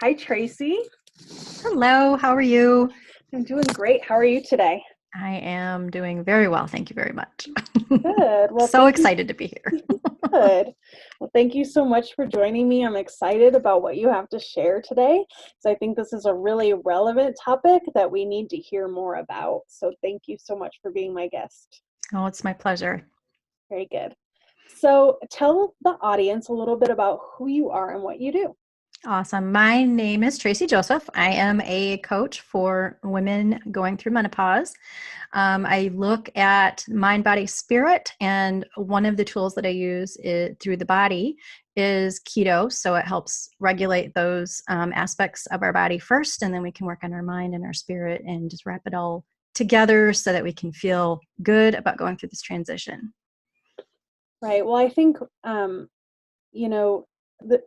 Hi, Tracy. Hello, how are you? I'm doing great. How are you today? I am doing very well. Thank you very much. Good. Well, So thank you. excited to be here. Good. Well, thank you so much for joining me. I'm excited about what you have to share today. So I think this is a really relevant topic that we need to hear more about. So thank you so much for being my guest. Oh, it's my pleasure. Very good. So tell the audience a little bit about who you are and what you do. Awesome. My name is Tracy Joseph. I am a coach for women going through menopause. I look at mind, body, spirit, and one of the tools that I use through the body is keto. So it helps regulate those aspects of our body first, and then we can work on our mind and our spirit and just wrap it all together so that we can feel good about going through this transition. Right. Well, I think you know,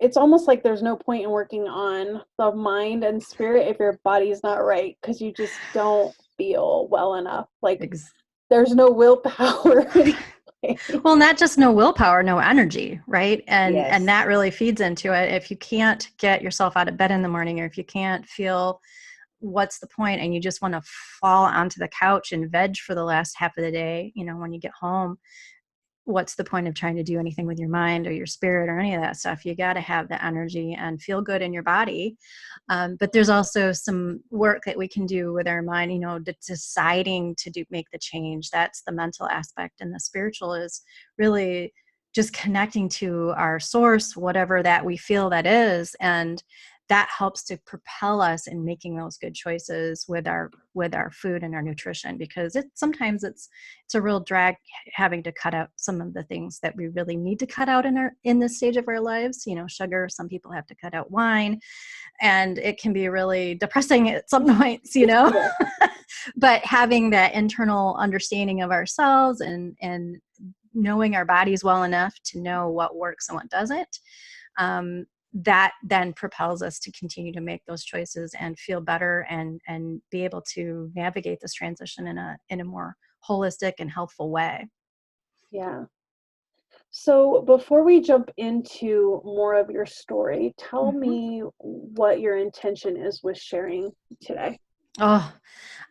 it's almost like there's no point in working on the mind and spirit if your body's not right because you just don't feel well enough. Like Ex- there's no willpower in Well, place. not just no willpower, no energy, right? And Yes. that really feeds into it. If you can't get yourself out of bed in the morning, or if you can't feel, what's the point, and you just want to fall onto the couch and veg for the last half of the day, when you get home, what's the point of trying to do anything with your mind or your spirit or any of that stuff? You got to have the energy and feel good in your body. But there's also some work that we can do with our mind, deciding to make the change. That's the mental aspect. And the spiritual is really just connecting to our source, whatever that we feel that is. And that helps to propel us in making those good choices with our food and our nutrition, because sometimes it's a real drag having to cut out some of the things that we really need to cut out in this stage of our lives. Sugar, some people have to cut out wine, and it can be really depressing at some points. Yeah. But having that internal understanding of ourselves and knowing our bodies well enough to know what works and what doesn't, that then propels us to continue to make those choices and feel better and be able to navigate this transition in a more holistic and healthful way. Yeah. So before we jump into more of your story, tell Mhm. me what your intention is with sharing today. Oh,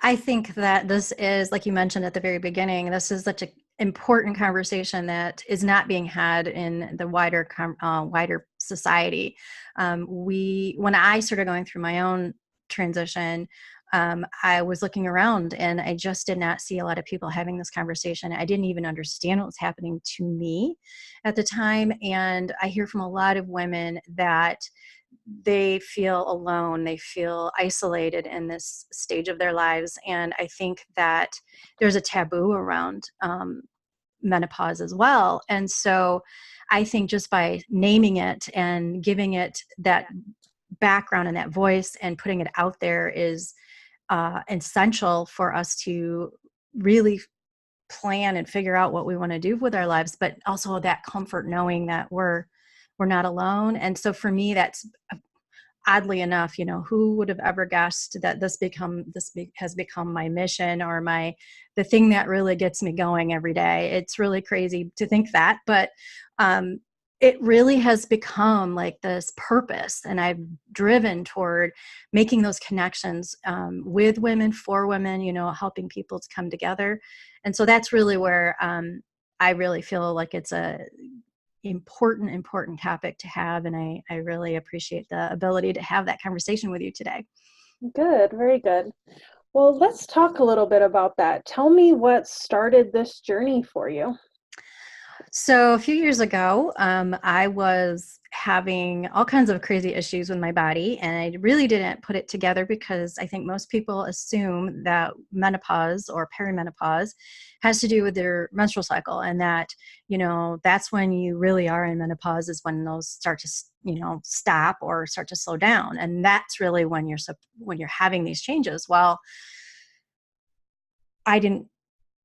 I think that this is, like you mentioned at the very beginning, this is such an important conversation that is not being had in the wider society. When I started going through my own transition, I was looking around and I just did not see a lot of people having this conversation. I didn't even understand what was happening to me at the time. And I hear from a lot of women that they feel alone, they feel isolated in this stage of their lives. And I think that there's a taboo around menopause as well. And so I think just by naming it and giving it that background and that voice and putting it out there is essential for us to really plan and figure out what we want to do with our lives, but also that comfort knowing that we're not alone. And so for me, that's oddly enough, who would have ever guessed that has become my mission, or the thing that really gets me going every day. It's really crazy to think that, but it really has become like this purpose, and I've driven toward making those connections with women, for women, helping people to come together. And so that's really where I really feel like it's a important topic to have, and I really appreciate the ability to have that conversation with you today. Good, very good. Well, let's talk a little bit about that. Tell me what started this journey for you. So a few years ago, I was having all kinds of crazy issues with my body, and I really didn't put it together because I think most people assume that menopause or perimenopause has to do with their menstrual cycle, and that, that's when you really are in menopause, is when those start to, stop or start to slow down. And that's really when you're having these changes. Well, I didn't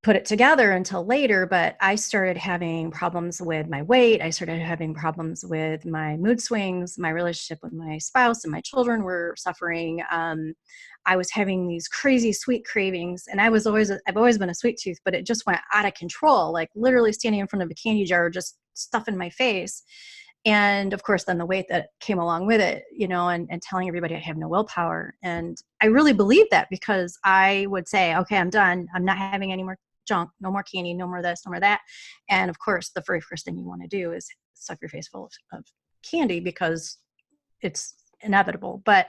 put it together until later, but I started having problems with my weight. I started having problems with my mood swings. My relationship with my spouse and my children were suffering. I was having these crazy sweet cravings, and I've always been a sweet tooth, but it just went out of control, like literally standing in front of a candy jar, just stuff in my face. And of course, then the weight that came along with it, and telling everybody I have no willpower. And I really believed that, because I would say, okay, I'm done. I'm not having any more junk, no more candy, no more this, no more that. And of course, the very first thing you want to do is stuff your face full of candy, because it's inevitable. But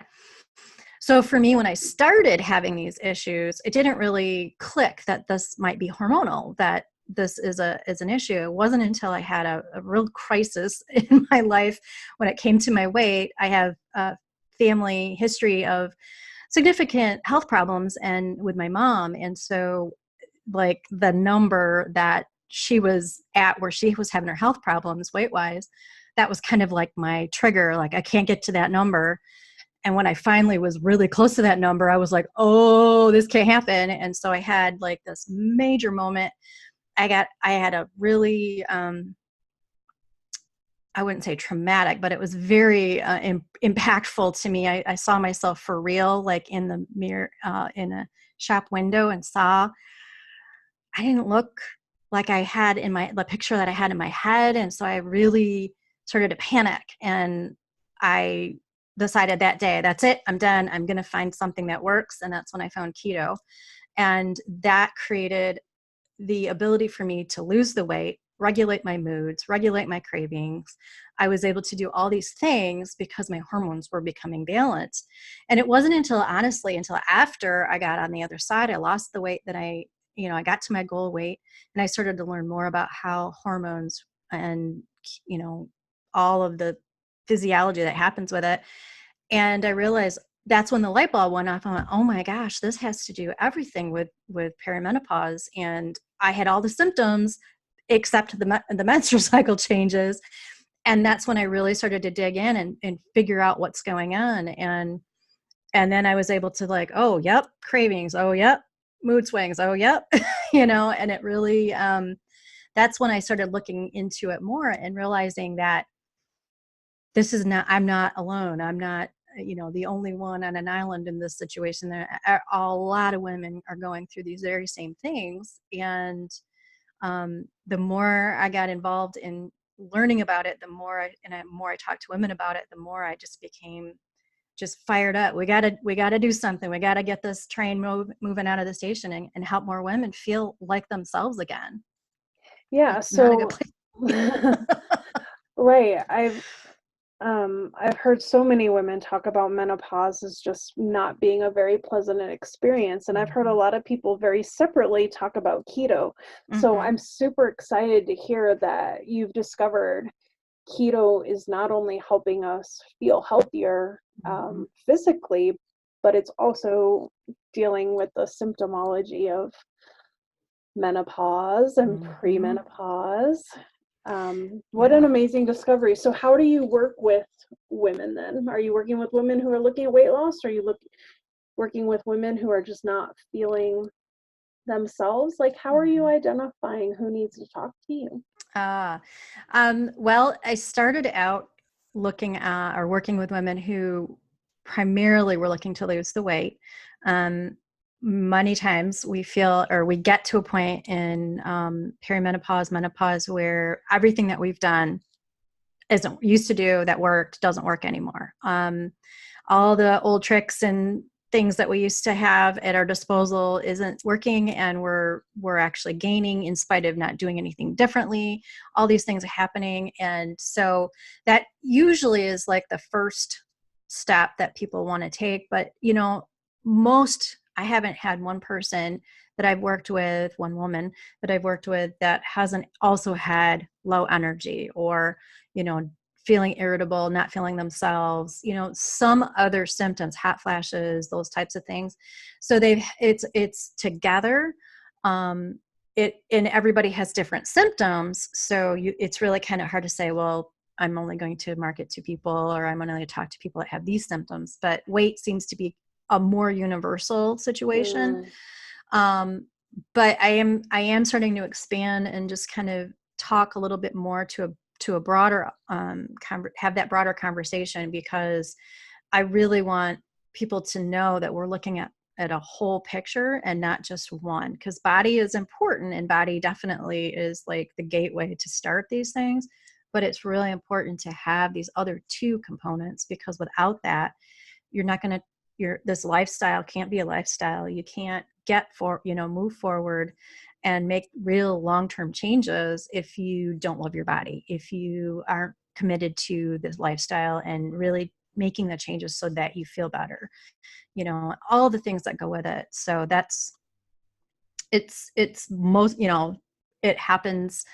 so for me, when I started having these issues, it didn't really click that this might be hormonal, that this is an issue. It wasn't until I had a real crisis in my life when it came to my weight. I have a family history of significant health problems and with my mom. And so like the number that she was at, where she was having her health problems weight wise, that was kind of like my trigger. Like, I can't get to that number. And when I finally was really close to that number, I was like, oh, this can't happen. And so I had like this major moment. I had a really, I wouldn't say traumatic, but it was very impactful to me. I saw myself for real, like in the mirror, in a shop window, and saw I didn't look like I had in the picture that I had in my head. And so I really started to panic, and I decided that day, that's it, I'm done. I'm going to find something that works. And that's when I found keto. And that created the ability for me to lose the weight, regulate my moods, regulate my cravings. I was able to do all these things because my hormones were becoming balanced. And it wasn't honestly, until after I got on the other side, I lost the weight that I got to my goal weight, and I started to learn more about how hormones and, all of the physiology that happens with it. And I realized that's when the light bulb went off. I went, oh my gosh, this has to do everything with perimenopause. And I had all the symptoms except the menstrual cycle changes. And that's when I really started to dig in and figure out what's going on. And then I was able to like, oh, yep, cravings. Oh, yep, mood swings. Oh, yep. And it really, that's when I started looking into it more and realizing that I'm not alone. I'm not, the only one on an island in this situation. There are a lot of women are going through these very same things. And the more I got involved in learning about it, the more I talked to women about it, the more I just became just fired up. We gotta do something. We gotta get this train moving out of the station and help more women feel like themselves again. Yeah, It's not a good so place. right. I've heard so many women talk about menopause as just not being a very pleasant experience. And I've heard a Mhm. lot of people very separately talk about keto. So Mhm. I'm super excited to hear that you've discovered keto is not only helping us feel healthier Mhm. physically, but it's also dealing with the symptomology of menopause and Mhm. premenopause. What an Yeah. amazing discovery. So, how do you work with women then? Are you working with women who are looking at weight loss? Or are you working with women who are just not feeling themselves? Like, how are you Mhm. identifying who needs to talk to you? Ah, well, I started out looking at or working with women who primarily were looking to lose the weight. Um, Many times we feel or we get to a point in perimenopause, menopause, where everything that we've done isn't used to do that worked doesn't work anymore. All the old tricks and things that we used to have at our disposal isn't working, and we're actually gaining in spite of not doing anything differently. All these things are happening, and so that usually is like the first step that people want to take. But most I haven't had one person that I've worked with, one woman that I've worked with, that hasn't also had low energy or you know feeling irritable, not feeling themselves, some other symptoms, hot flashes, those types of things. So it's together. Um, and everybody has different symptoms. So it's really kind of hard to say, well, I'm only going to market to people, or I'm only going to talk to people that have these symptoms. But weight seems to be a more universal situation. Mm, Um, but I am starting to expand and just kind of talk a little bit more to a broader have that broader conversation, because I really want people to know that we're looking at a whole picture and not just one, because body is important and body definitely is like the gateway to start these things, but it's really important to have these other two components, because without that, you're not going to, this lifestyle can't be a lifestyle. You can't move forward and make real long-term changes if you don't love your body, if you aren't committed to this lifestyle and really making the changes so that you feel better, all the things that go with it. So it's most, it happens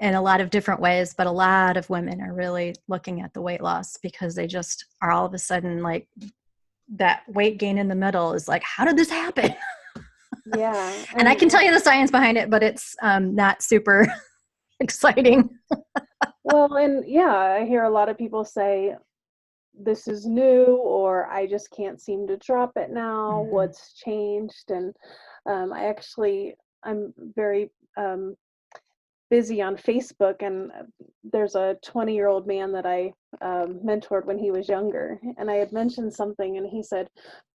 in a lot of different ways, but a lot of women are really looking at the weight loss because they just are all of a sudden like, that weight gain in the middle is like, how did this happen? Yeah. And I And can tell you the science behind it, but it's not super exciting. well, and yeah, I hear a lot of people say, this is new, or I just can't seem to drop it now. Mm-hmm. What's changed? And I'm very busy on Facebook, and there's a 20-year-old man that I mentored when he was younger, and I had mentioned something, and he said,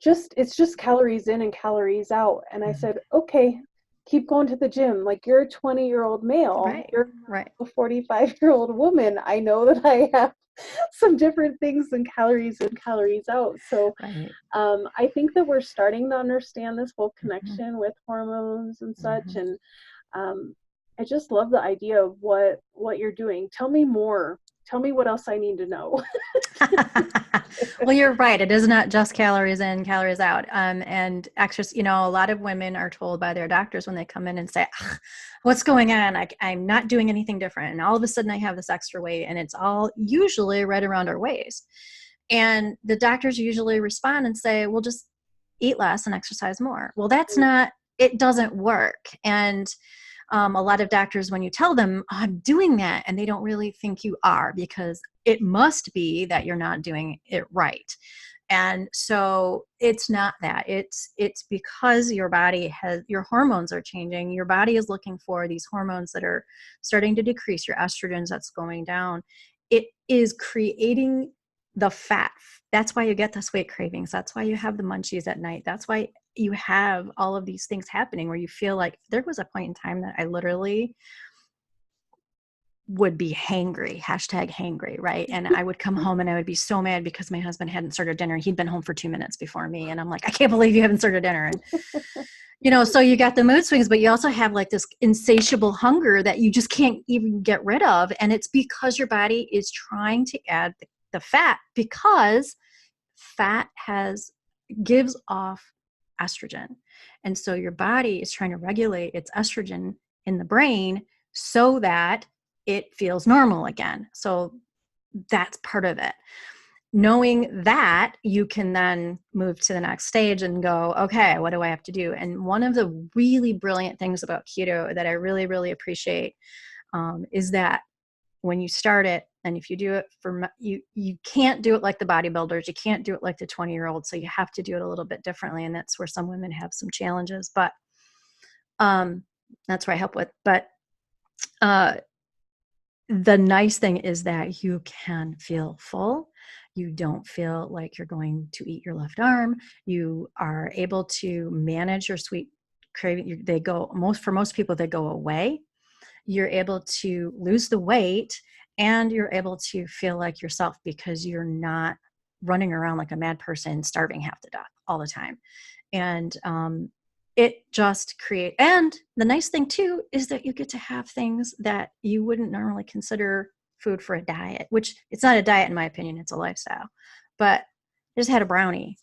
it's just calories in and calories out. And I said, okay, keep going to the gym. Like, you're a 20-year-old male, Right, you're right. a 45-year-old woman. I know that I have some different things than calories in, calories out. So Right. I think that we're starting to understand this whole Mm-hmm. connection with hormones and such. Mm-hmm. And um, I just love the idea of what you're doing. Tell me more. Tell me what else I need to know. Well, you're right. It is not just calories in, calories out. And exercise, a lot of women are told by their doctors when they come in and say, what's going on? I'm not doing anything different. And all of a sudden I have this extra weight, and it's all usually right around our waist. And the doctors usually respond and say, well, just eat less and exercise more. Well, it doesn't work. And a lot of doctors, when you tell them, oh, I'm doing that, and they don't really think you are, because it must be that you're not doing it right. And so it's not that. It's because your hormones are changing. Your body is looking for these hormones that are starting to decrease, your estrogens that's going down. It is creating the fat. That's why you get this weight cravings. That's why you have the munchies at night. That's why you have all of these things happening where you feel like, there was a point in time that I literally would be hangry, #hangry, right? And I would come home and I would be so mad because my husband hadn't started dinner. He'd been home for 2 minutes before me. And I'm like, I can't believe you haven't started dinner. And, so you got the mood swings, but you also have like this insatiable hunger that you just can't even get rid of. And it's because your body is trying to add the fat, because fat gives off estrogen. And so your body is trying to regulate its estrogen in the brain so that it feels normal again. So that's part of it. Knowing that, you can then move to the next stage and go, okay, what do I have to do? And one of the really brilliant things about keto that I really, really appreciate is that when you start it, and if you do it you can't do it like the bodybuilders, you can't do it like the 20-year-old, so you have to do it a little bit differently, and that's where some women have some challenges, but that's where I help with. But the nice thing is that you can feel full. You don't feel like you're going to eat your left arm. You are able to manage your sweet craving. For most people, they go away. You're able to lose the weight, and you're able to feel like yourself, because you're not running around like a mad person starving half to death all the time. And it just and the nice thing too is that you get to have things that you wouldn't normally consider food for a diet, which it's not a diet in my opinion, it's a lifestyle. But I just had a brownie.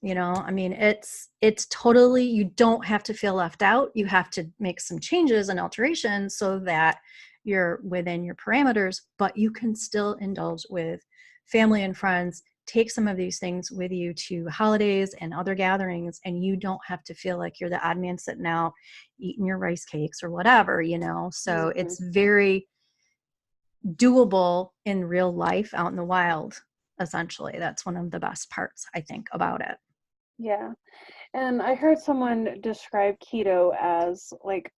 I mean, it's totally, you don't have to feel left out. You have to make some changes and alterations so that you're within your parameters, but you can still indulge with family and friends. Take some of these things with you to holidays and other gatherings, and you don't have to feel like you're the odd man sitting out eating your rice cakes or whatever, So Mm-hmm. it's very doable in real life out in the wild, essentially. That's one of the best parts, I think, about it. Yeah. And I heard someone describe keto as like,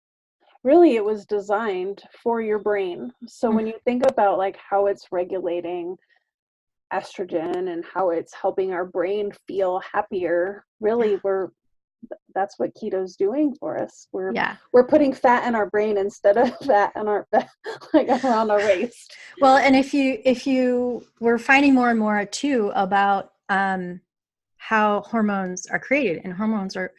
really, it was designed for your brain. So when you think about like how it's regulating estrogen and how it's helping our brain feel happier, really, that's what keto's doing for us. Yeah. We're putting fat in our brain instead of fat in our like around our waist. Well, and if you were finding more and more too about how hormones are created, and hormones are,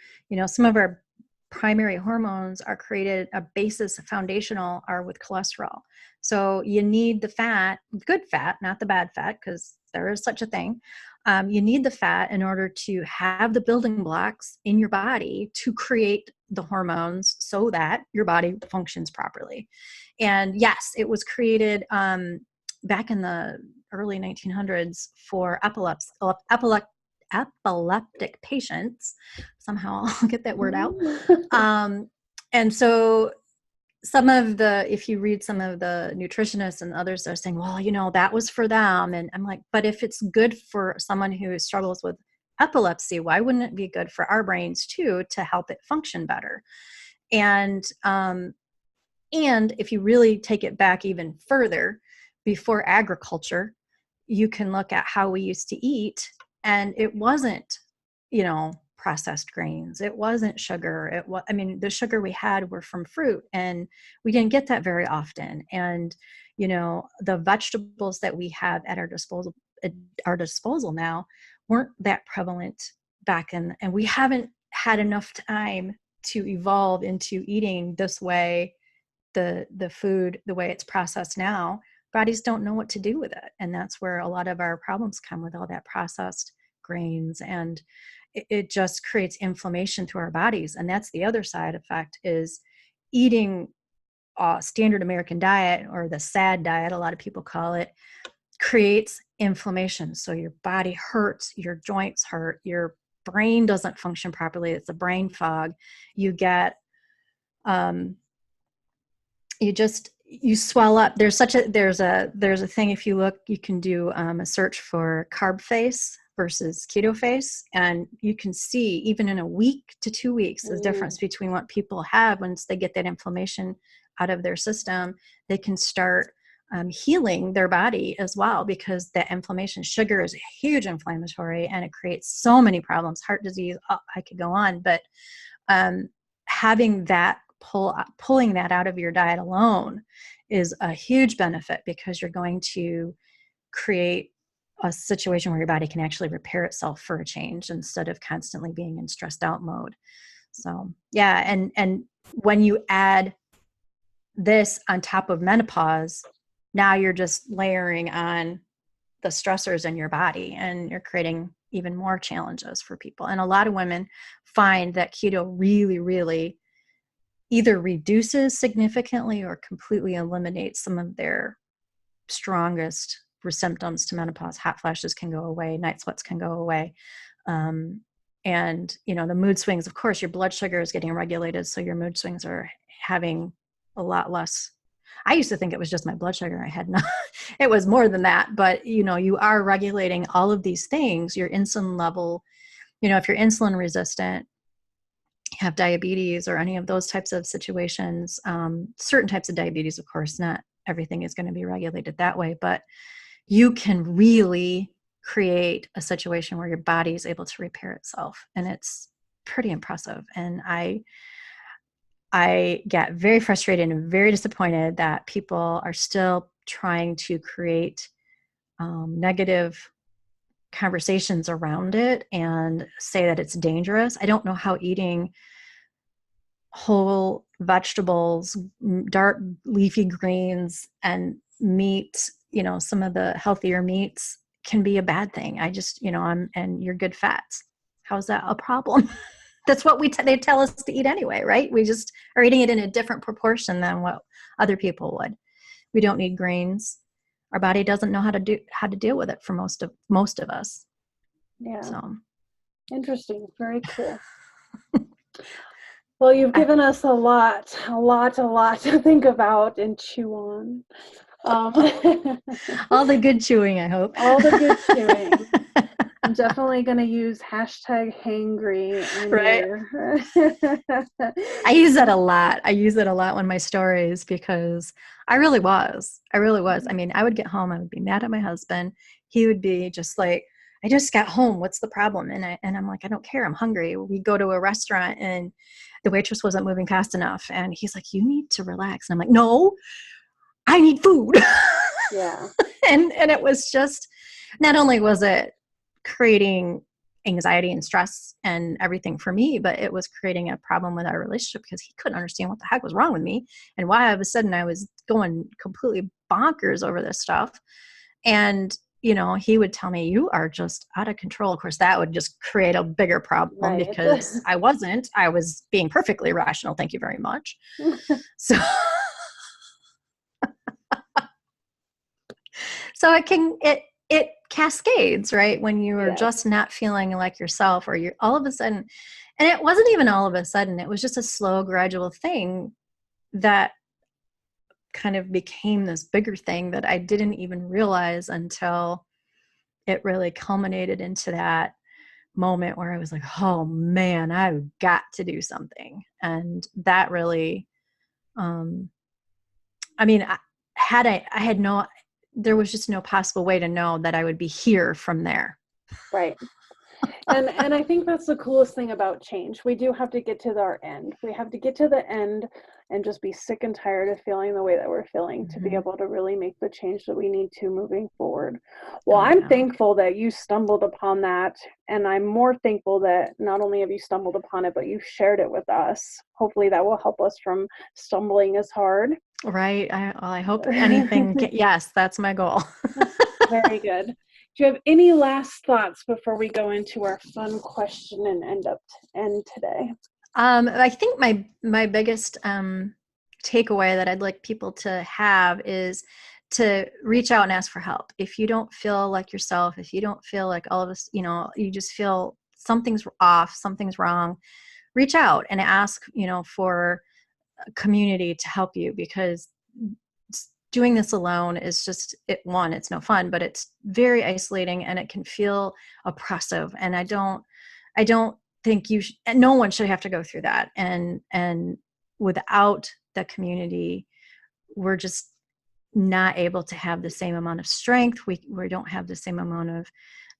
some of our primary hormones are created, a basis, foundational, are with cholesterol. So you need the fat, good fat, not the bad fat, because there is such a thing. You need the fat in order to have the building blocks in your body to create the hormones so that your body functions properly. And yes, it was created back in the early 1900s for epileptic patients. Somehow I'll get that word out. And so if you read some of the nutritionists and others are saying, well, that was for them. And I'm like, but if it's good for someone who struggles with epilepsy, why wouldn't it be good for our brains too, to help it function better? And if you really take it back even further, before agriculture, you can look at how we used to eat, and it wasn't, processed grains. It wasn't sugar. The sugar we had were from fruit, and we didn't get that very often. And, the vegetables that we have at our disposal now weren't that prevalent back in, and we haven't had enough time to evolve into eating this way, the food, the way it's processed now. Bodies don't know what to do with it. And that's where a lot of our problems come, with all that processed grains, and it just creates inflammation to our bodies. And that's the other side effect, is eating standard American diet, or the SAD diet, a lot of people call it, creates inflammation. So your body hurts, your joints hurt, your brain doesn't function properly. It's a brain fog. You get, you swell up. There's a thing, if you look, you can do a search for carb face versus keto face, and you can see even in a week to 2 weeks the difference between what people have once they get that inflammation out of their system. They can start healing their body as well, because that inflammation, sugar is a huge inflammatory, and it creates so many problems, heart disease. I could go on, but having that pulling that out of your diet alone is a huge benefit, because you're going to create a situation where your body can actually repair itself for a change, instead of constantly being in stressed out mode. So yeah. And when you add this on top of menopause, now you're just layering on the stressors in your body, and you're creating even more challenges for people. And a lot of women find that keto really, really either reduces significantly or completely eliminates some of their strongest symptoms to menopause. Hot flashes can go away, night sweats can go away. And, the mood swings, of course, your blood sugar is getting regulated. So your mood swings are having a lot less. I used to think it was just my blood sugar. I had not, it was more than that, but you are regulating all of these things, your insulin level. If you're insulin resistant, have diabetes, or any of those types of situations, certain types of diabetes, of course, not everything is going to be regulated that way, but you can really create a situation where your body is able to repair itself. And it's pretty impressive. And I get very frustrated and very disappointed that people are still trying to create negative conversations around it and say that it's dangerous. I don't know how eating whole vegetables, dark leafy greens, and meat, some of the healthier meats, can be a bad thing. I just, and your good fats. How's that a problem? That's what they tell us to eat anyway, right? We just are eating it in a different proportion than what other people would. We don't need grains. Our body doesn't know how to deal with it for most of us. Yeah. So interesting. Very cool. Well, you've given us a lot to think about and chew on. All the good chewing, I hope. All the good chewing. I'm definitely going to use #hangry. Right. I use that a lot. I use it a lot in my stories, because I really was. I mean, I would get home, I would be mad at my husband. He would be just like, I just got home. What's the problem? And I'm like, I don't care. I'm hungry. We go to a restaurant and the waitress wasn't moving fast enough. And he's like, you need to relax. And I'm like, no, I need food. Yeah. And it was just, not only was it creating anxiety and stress and everything for me, but it was creating a problem with our relationship because he couldn't understand what the heck was wrong with me and why all of a sudden I was going completely bonkers over this stuff. And, you know, he would tell me, you are just out of control. Of course, that would just create a bigger problem Right. because I was being perfectly rational. Thank you very much. So, so it cascades, right? When you are Yeah. just not feeling like yourself, or you're all of a sudden, and it wasn't even all of a sudden, it was just a slow, gradual thing that kind of became this bigger thing that I didn't even realize until it really culminated into that moment where I was like, oh man, I've got to do something. And that really, um, I mean, I had no, there was just no possible way to know that I would be here from there. Right. And I think that's the coolest thing about change. We do have to get to our end. We have to get to the end and just be sick and tired of feeling the way that we're feeling to be Mm-hmm. able to really make the change that we need to moving forward. Well, Oh I'm yeah. thankful that you stumbled upon that. And I'm more thankful that not only have you stumbled upon it, but you've shared it with us. Hopefully that will help us from stumbling as hard. Right. I hope anything. Yes, that's my goal. Very good. Do you have any last thoughts before we go into our fun question and end today? I think my biggest takeaway that I'd like people to have is to reach out and ask for help. If you don't feel like yourself, if you don't feel like all of us, you know, you just feel something's off, something's wrong, reach out and ask, you know, for a community to help you, because doing this alone is just it's no fun, but it's very isolating and it can feel oppressive. And I don't think no one should have to go through that. And without the community, we're just not able to have the same amount of strength. We don't have the same amount of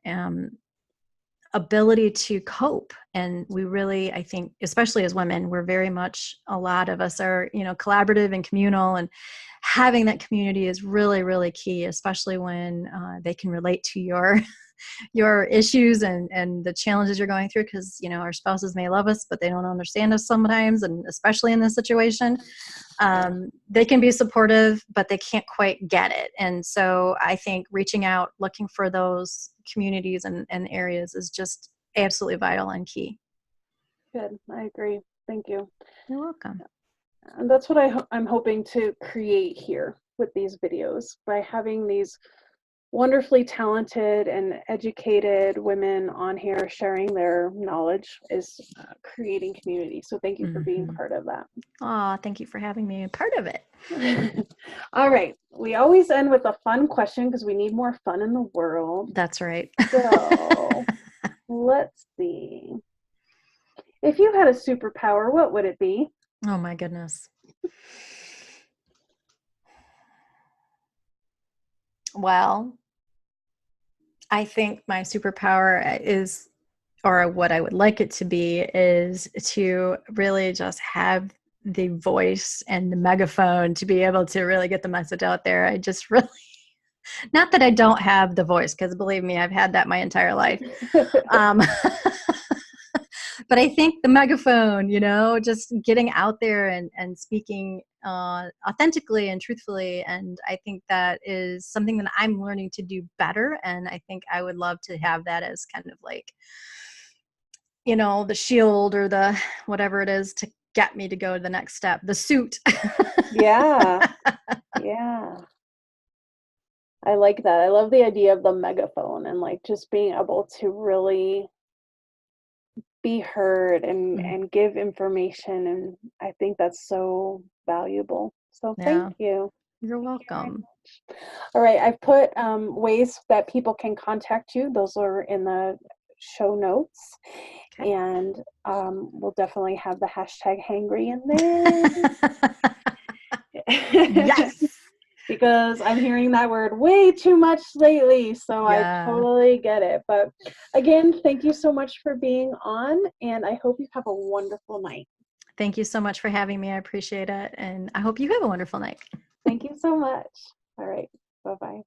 um, ability to cope. And we really, I think, especially as women, we're very much, a lot of us are, you know, collaborative and communal, and having that community is really, really key, especially when they can relate to your issues and the challenges you're going through. Because, you know, our spouses may love us, but they don't understand us sometimes, and especially in this situation, they can be supportive, but they can't quite get it. And so I think reaching out, looking for those communities and areas is just absolutely vital and key. Good. I agree. Thank you. You're welcome. And that's what I'm hoping to create here with these videos, by having these wonderfully talented and educated women on here sharing their knowledge, is creating community. So thank you for being Mm-hmm. part of that. Oh, thank you for having me a part of it. All right. We always end with a fun question because we need more fun in the world. That's right. So let's see. If you had a superpower, what would it be? Oh my goodness. Well, I think my superpower is, or what I would like it to be, is to really just have the voice and the megaphone to be able to really get the message out there. I just really, not that I don't have the voice, because believe me, I've had that my entire life. Um, but I think the megaphone, you know, just getting out there and speaking authentically and truthfully. And I think that is something that I'm learning to do better. And I think I would love to have that as kind of like, you know, the shield or the whatever it is to get me to go to the next step, the suit. Yeah. Yeah. I like that. I love the idea of the megaphone and like just being able to really be heard and give information. And I think that's so valuable. So thank Yeah, you. you're Thank you very welcome. much. All right. I've put ways that people can contact you. Those are in the show notes. Okay. And we'll definitely have the hashtag hangry in there. Yes. because I'm hearing that word way too much lately. So I Yeah. totally get it. But again, thank you so much for being on, and I hope you have a wonderful night. Thank you so much for having me. I appreciate it. And I hope you have a wonderful night. Thank you so much. All right. Bye bye.